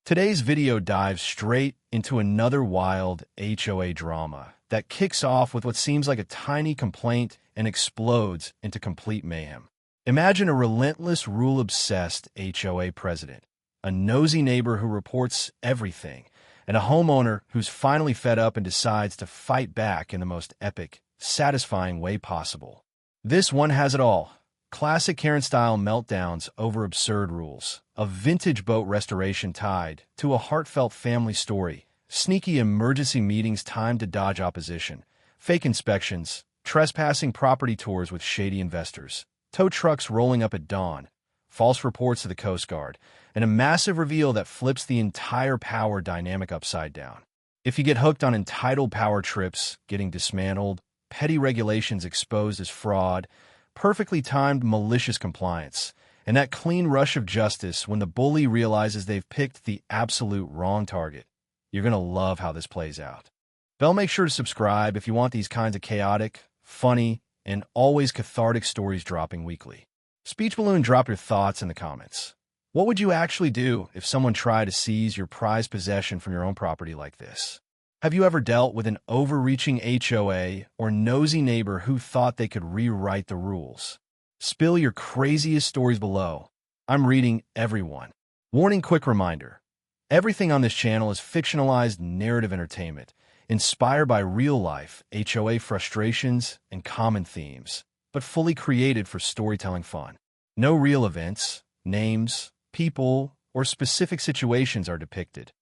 Today's video dives straight into another wild HOA drama that kicks off with what seems like a tiny complaint and explodes into complete mayhem. Imagine a relentless, rule-obsessed HOA president, a nosy neighbor who reports everything, and a homeowner who's finally fed up and decides to fight back in the most epic, satisfying way possible. This one has it all. Classic Karen-style meltdowns over absurd rules, a vintage boat restoration tied to a heartfelt family story, sneaky emergency meetings timed to dodge opposition, fake inspections, trespassing property tours with shady investors, tow trucks rolling up at dawn, false reports to the Coast Guard, and a massive reveal that flips the entire power dynamic upside down. If you get hooked on entitled power trips getting dismantled, petty regulations exposed as fraud, perfectly timed malicious compliance, and that clean rush of justice when the bully realizes they've picked the absolute wrong target, you're going to love how this plays out. Make sure to subscribe if you want these kinds of chaotic, funny, and always cathartic stories dropping weekly. Speech Balloon, drop your thoughts in the comments. What would you actually do if someone tried to seize your prized possession from your own property like this? Have you ever dealt with an overreaching HOA or nosy neighbor who thought they could rewrite the rules? Spill your craziest stories below. I'm reading every one. Warning, quick reminder. Everything on this channel is fictionalized narrative entertainment, inspired by real-life HOA frustrations and common themes, but fully created for storytelling fun. No real events, names, people, or specific situations are depicted.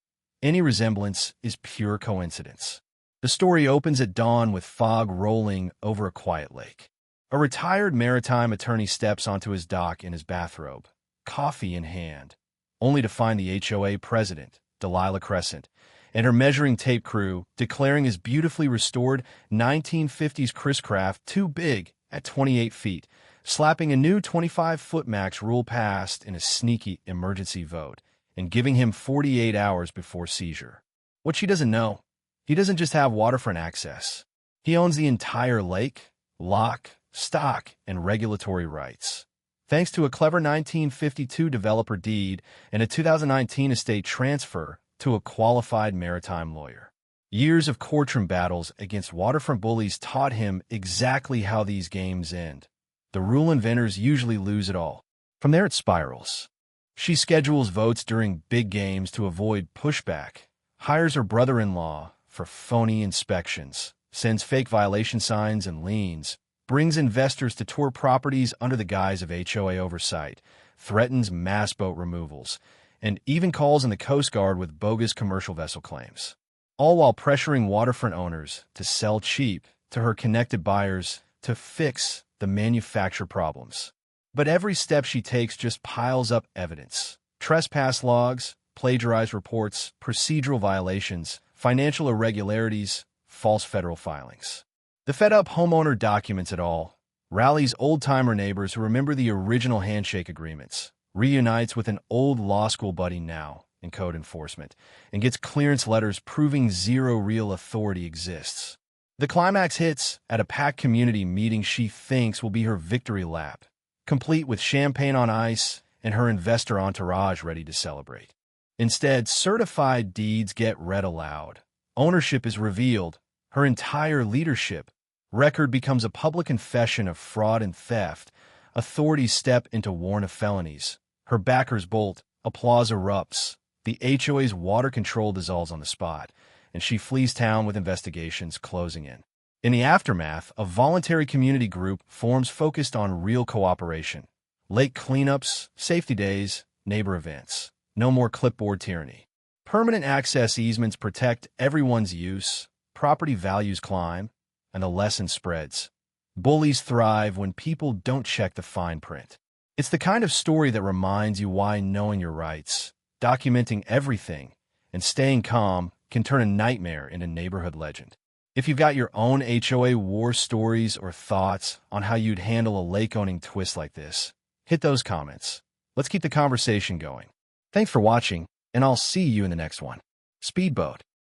Any resemblance is pure coincidence. The story opens at dawn with fog rolling over a quiet lake. A retired maritime attorney steps onto his dock in his bathrobe, coffee in hand, only to find the HOA president, Delilah Crescent, and her measuring tape crew declaring his beautifully restored 1950s Chris Craft too big at 28 feet, slapping a new 25-foot max rule passed in a sneaky emergency vote, and giving him 48 hours before seizure. What she doesn't know, he doesn't just have waterfront access. He owns the entire lake, lock, stock, and regulatory rights. Thanks to a clever 1952 developer deed and a 2019 estate transfer to a qualified maritime lawyer. Years of courtroom battles against waterfront bullies taught him exactly how these games end. The rule inventors usually lose it all. From there it spirals. She schedules votes during big games to avoid pushback, hires her brother-in-law for phony inspections, sends fake violation signs and liens, brings investors to tour properties under the guise of HOA oversight, threatens mass boat removals, and even calls in the Coast Guard with bogus commercial vessel claims. All while pressuring waterfront owners to sell cheap to her connected buyers to fix the manufacturer problems. But every step she takes just piles up evidence. Trespass logs, plagiarized reports, procedural violations, financial irregularities, false federal filings. The fed-up homeowner documents it all, rallies old-timer neighbors who remember the original handshake agreements, reunites with an old law school buddy now in code enforcement, and gets clearance letters proving zero real authority exists. The climax hits at a packed community meeting she thinks will be her victory lap, complete with champagne on ice and her investor entourage ready to celebrate. Instead, certified deeds get read aloud. Ownership is revealed. Her entire leadership record becomes a public confession of fraud and theft. Authorities step into warrant of felonies. Her backers bolt. Applause erupts. The HOA's water control dissolves on the spot, and she flees town with investigations closing in. In the aftermath, a voluntary community group forms focused on real cooperation. Lake cleanups, safety days, neighbor events. No more clipboard tyranny. Permanent access easements protect everyone's use, property values climb, and the lesson spreads. Bullies thrive when people don't check the fine print. It's the kind of story that reminds you why knowing your rights, documenting everything, and staying calm can turn a nightmare into neighborhood legend. If you've got your own HOA war stories or thoughts on how you'd handle a lake-owning twist like this, hit those comments. Let's keep the conversation going. Thanks for watching, and I'll see you in the next one. Speedboat.